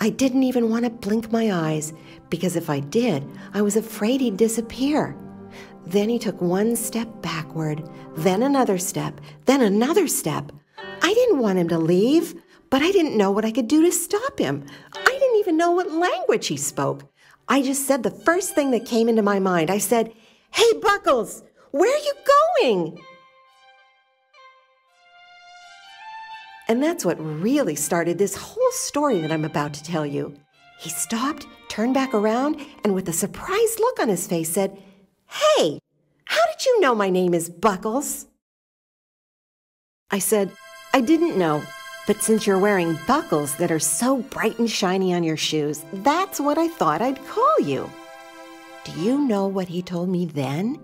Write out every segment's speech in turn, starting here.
I didn't even want to blink my eyes, because if I did, I was afraid he'd disappear. Then he took one step backward, then another step, then another step. I didn't want him to leave, but I didn't know what I could do to stop him. I didn't even know what language he spoke. I just said the first thing that came into my mind. I said, "Hey, Buckles, where are you going?" And that's what really started this whole story that I'm about to tell you. He stopped, turned back around, and with a surprised look on his face said, "Hey, how did you know my name is Buckles?" I said, "I didn't know, but since you're wearing buckles that are so bright and shiny on your shoes, that's what I thought I'd call you." Do you know what he told me then?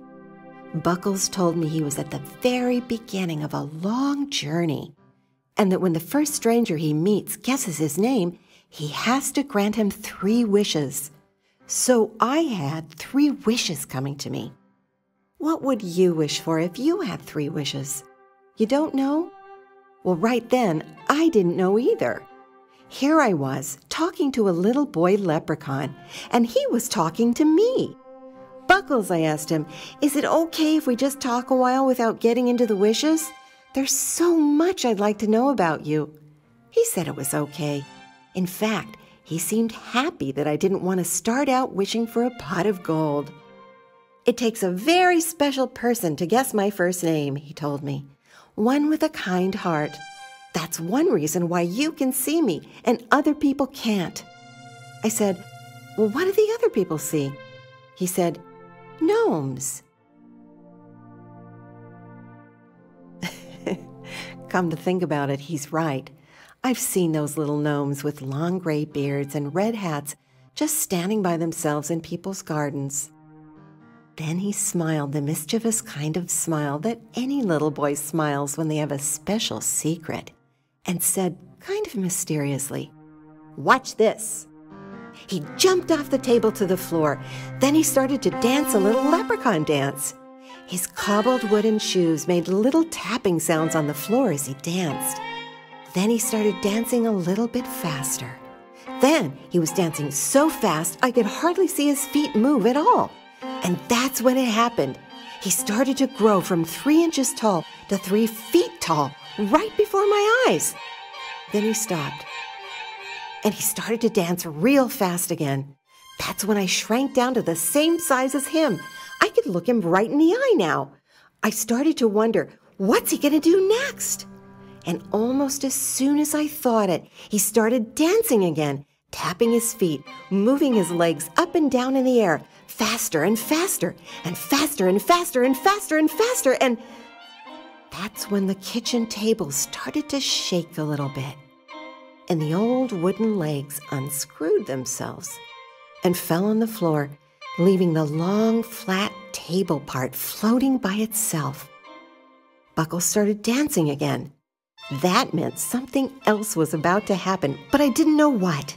Buckles told me he was at the very beginning of a long journey, and that when the first stranger he meets guesses his name, he has to grant him 3 wishes. So I had 3 wishes coming to me. What would you wish for if you had 3 wishes? You don't know? Well, right then, I didn't know either. Here I was, talking to a little boy leprechaun, and he was talking to me. "Buckles," I asked him, "is it okay if we just talk a while without getting into the wishes? There's so much I'd like to know about you." He said it was okay. In fact, he seemed happy that I didn't want to start out wishing for a pot of gold. "It takes a very special person to guess my first name," he told me. "One with a kind heart. That's one reason why you can see me and other people can't." I said, "Well, what do the other people see?" He said, "Gnomes." Come to think about it, he's right. I've seen those little gnomes with long gray beards and red hats just standing by themselves in people's gardens. Then he smiled the mischievous kind of smile that any little boy smiles when they have a special secret, and said, kind of mysteriously, "Watch this." He jumped off the table to the floor. Then he started to dance a little leprechaun dance. His cobbled wooden shoes made little tapping sounds on the floor as he danced. Then he started dancing a little bit faster. Then he was dancing so fast I could hardly see his feet move at all. And that's when it happened. He started to grow from 3 inches tall to 3 feet tall right before my eyes. Then he stopped. And he started to dance real fast again. That's when I shrank down to the same size as him. I could look him right in the eye now. I started to wonder, what's he going to do next? And almost as soon as I thought it, he started dancing again, tapping his feet, moving his legs up and down in the air, faster and faster, and faster and faster and faster and faster, and that's when the kitchen table started to shake a little bit, and the old wooden legs unscrewed themselves and fell on the floor, leaving the long, flat table part floating by itself. Buckles started dancing again. That meant something else was about to happen, but I didn't know what.